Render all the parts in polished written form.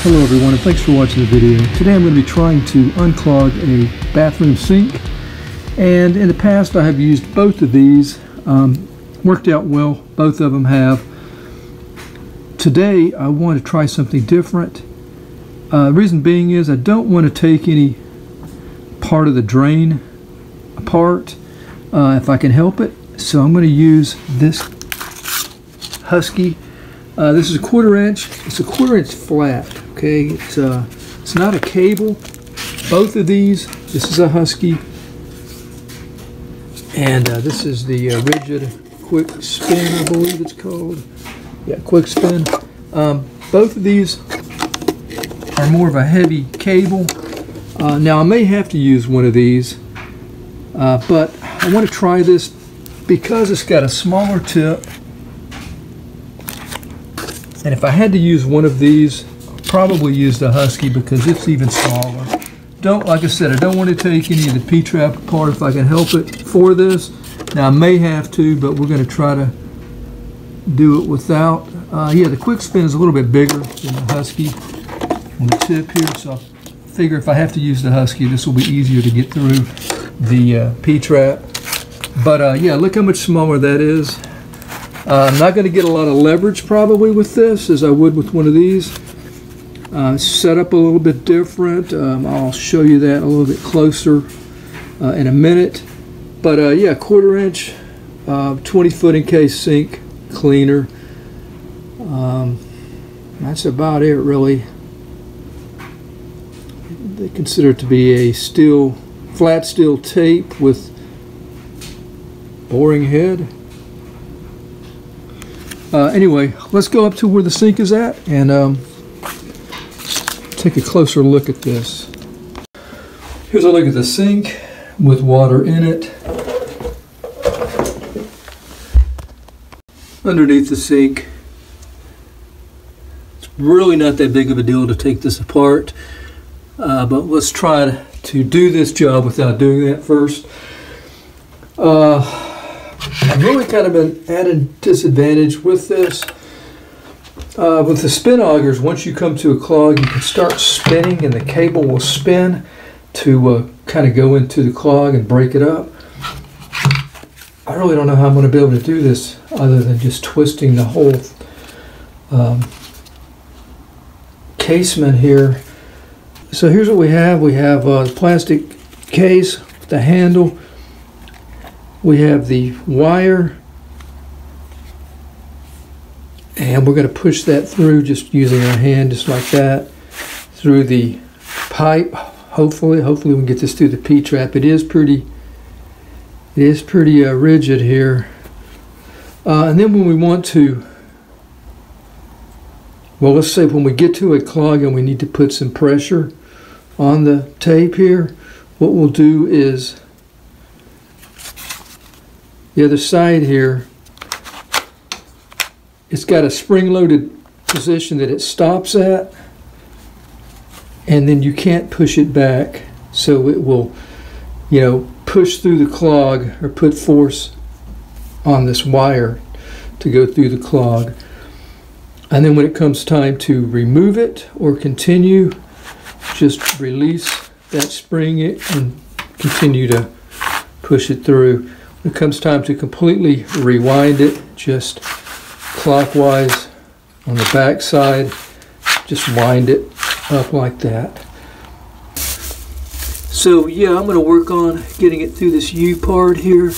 Hello everyone, and thanks for watching the video. Today I'm going to be trying to unclog a bathroom sink, and in the past I have used both of these. Worked out well, both of them have. Today I want to try something different. Reason being is I don't want to take any part of the drain apart if I can help it. So I'm going to use this Husky. This is a 1/4 inch. It's a 1/4 inch flat. Okay, it's not a cable. Both of these. This is a Husky, and this is the rigid quick spin, I believe it's called. Yeah, quick spin. Both of these are more of a heavy cable. Now I may have to use one of these, but I want to try this because it's got a smaller tip. And if I had to use one of these, I'd probably use the Husky because it's even smaller. Like I said, I don't want to take any of the P-trap apart if I can help it for this. Now I may have to, but we're going to try to do it without. Yeah, the quick spin is a little bit bigger than the Husky on the tip here, so I figure if I have to use the Husky, this will be easier to get through the P-trap. But yeah, look how much smaller that is. I'm not going to get a lot of leverage probably with this as I would with one of these. Set up a little bit different. I'll show you that a little bit closer in a minute. But yeah, 1/4 inch, 20-foot encased sink cleaner. That's about it really. They consider it to be a flat steel tape with boring head. Anyway, let's go up to where the sink is at and take a closer look at this. Here's a look at the sink with water in it. Underneath the sink, it's really not that big of a deal to take this apart, but let's try to do this job without doing that first. I've really kind of been at a disadvantage with this. With the spin augers, once you come to a clog, you can start spinning and the cable will spin to kind of go into the clog and break it up. I really don't know how I'm going to be able to do this other than just twisting the whole casement here. So here's what we have. We have a plastic case with the handle. We have the wire, and we're going to push that through just using our hand, just like that, through the pipe. Hopefully we can get this through the P-trap. It is pretty rigid here. And then when we want to, well, let's say when we get to a clog and we need to put some pressure on the tape here, what we'll do is the other side here, it's got a spring-loaded position that it stops at, and then you can't push it back, so it will, push through the clog or put force on this wire to go through the clog. And then when it comes time to remove it or continue, just release that spring and continue to push it through. When it comes time to completely rewind it, just clockwise on the back side, just wind it up like that. So yeah, I'm going to work on getting it through this U part here.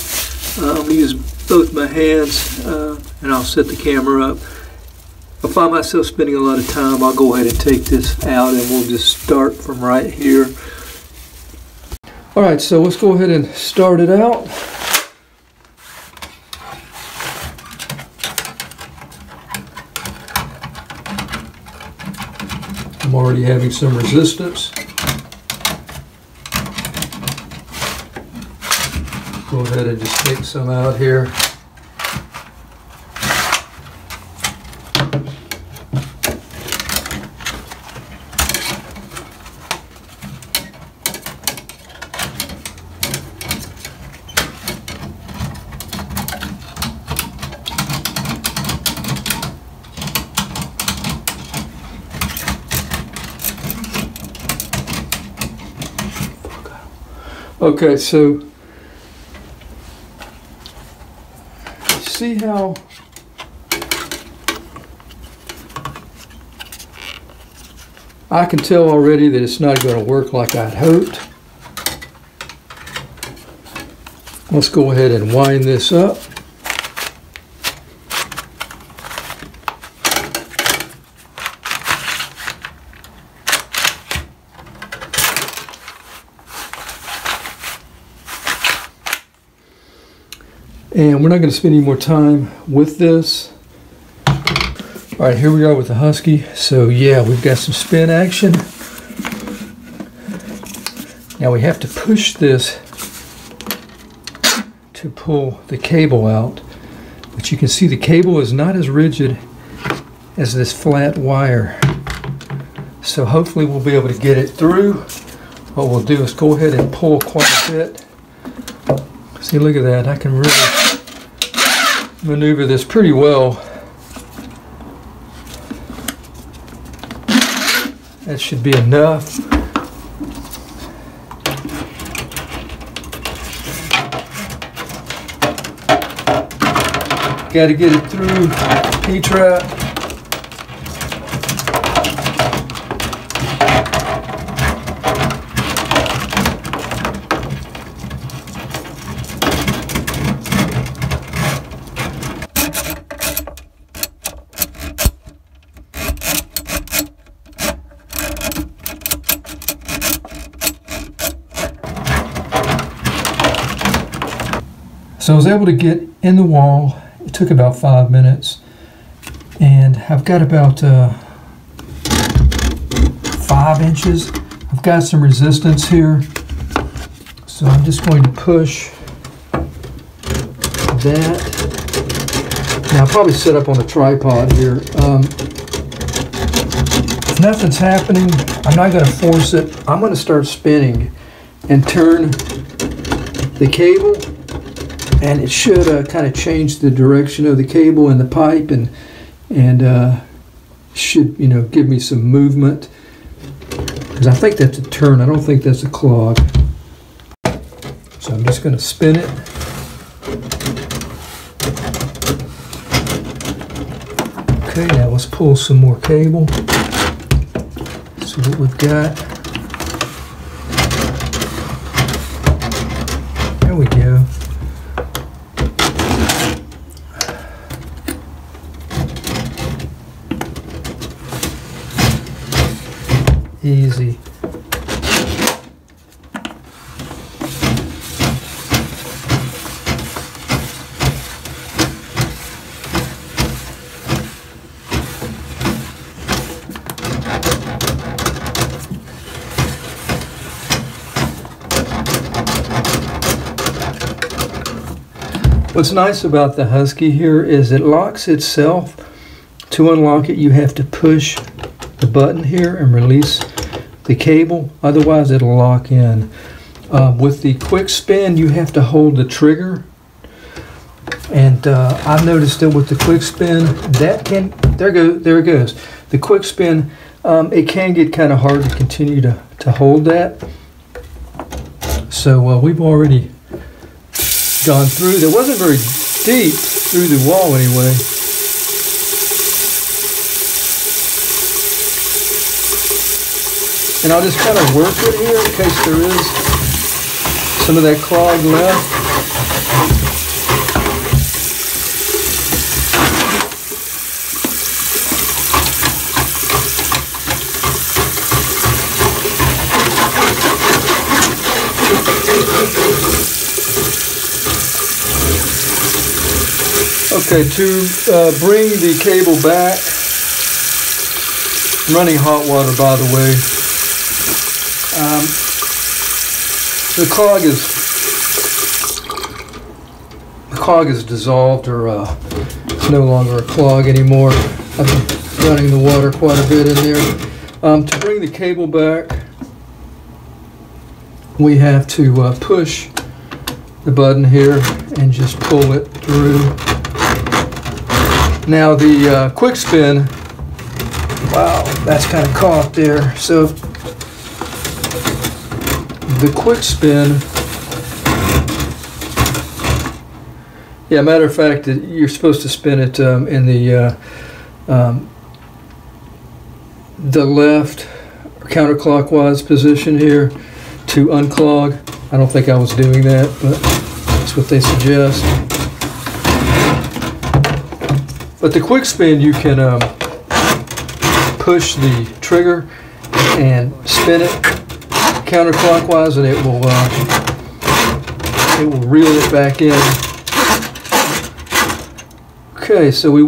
I'm going to use both my hands and I'll set the camera up. If I find myself spending a lot of time, I'll go ahead and take this out and we'll just start from right here. Alright, so let's go ahead and start it out. I'm already having some resistance. Go ahead and just take some out here. Okay, so see how I can tell already that it's not going to work like I'd hoped. Let's go ahead and wind this up. And we're not going to spend any more time with this. All right, here we are with the Husky. So yeah, we've got some spin action. Now we have to push this to pull the cable out. But you can see the cable is not as rigid as this flat wire. So hopefully we'll be able to get it through. What we'll do is go ahead and pull quite a bit. See, look at that. I can really maneuver this pretty well. That should be enough. Got to get it through P-trap. So I was able to get in the wall. It took about 5 minutes, and I've got about 5 inches. I've got some resistance here, so I'm just going to push that. Now I'll probably set up on a tripod here. If nothing's happening, I'm not going to force it. I'm going to start spinning and turn the cable. And it should kind of change the direction of the cable and the pipe, and should, you know, give me some movement. Because I think that's a turn. I don't think that's a clog. So I'm just going to spin it. Okay, now let's pull some more cable. See what we've got. There we go. Easy. What's nice about the Husky here is it locks itself. To unlock it, you have to push the button here and release the cable, otherwise it'll lock in. With the quick spin, you have to hold the trigger, and I've noticed that with the quick spin, that can, there it goes. The quick spin, it can get kind of hard to continue to hold that. So we've already gone through. There wasn't very deep through the wall anyway. And I'll just kind of work it here in case there is some of that clog left. Okay, to bring the cable back, I'm running hot water, by the way. The clog is dissolved, or it's no longer a clog anymore. I've been running the water quite a bit in there. To bring the cable back, we have to push the button here and just pull it through. Now the quick spin, wow, that's kind of caught there. So the quick spin Yeah, matter of fact, you're supposed to spin it in the left counterclockwise position here to unclog. I don't think I was doing that, but that's what they suggest. But the quick spin, you can push the trigger and spin it counterclockwise, and it will reel it back in. Okay, so we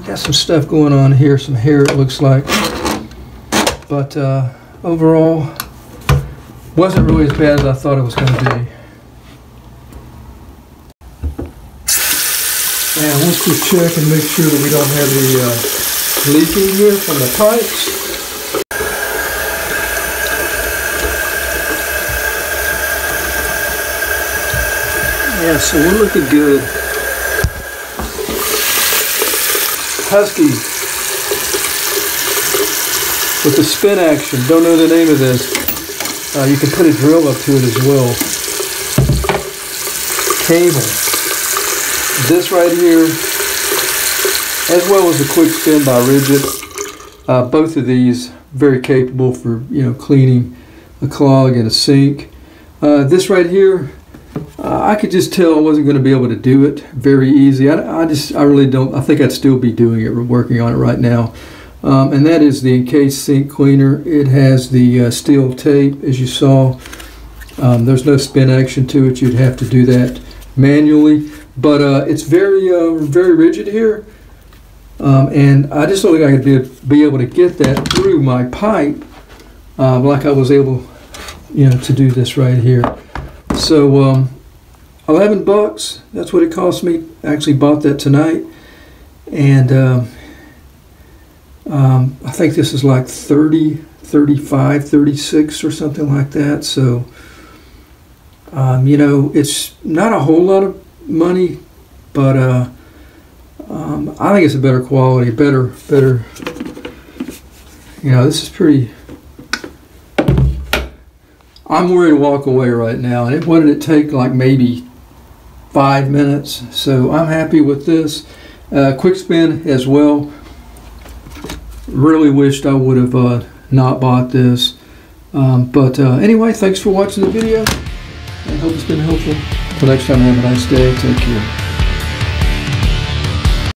got some stuff going on here, some hair it looks like, but overall wasn't really as bad as I thought it was going to be. And once we check and make sure that we don't have any leaking here from the pipes. Yeah, so we're looking good. Husky with the spin action. Don't know the name of this. You can put a drill up to it as well. Cable. This right here, as well as the quick spin by Rigid. Both of these very capable for cleaning a clog and a sink. This right here, I could just tell I wasn't going to be able to do it very easy. I really don't. I think I'd still be doing it, working on it right now. And that is the Encased sink cleaner. It has the steel tape, as you saw. There's no spin action to it. You'd have to do that manually. But it's very rigid here. And I just don't think I could be able to get that through my pipe like I was able, to do this right here. So 11 bucks, that's what it cost me. I actually bought that tonight, and I think this is like 30, 35, 36 or something like that. So it's not a whole lot of money, but I think it's a better quality, better. This is pretty. I'm ready to walk away right now, and what did it take? Like maybe 5 minutes. So I'm happy with this. Quick spin as well. Really wished I would have not bought this. Anyway, thanks for watching the video. I hope it's been helpful. Until next time, have a nice day. Take care.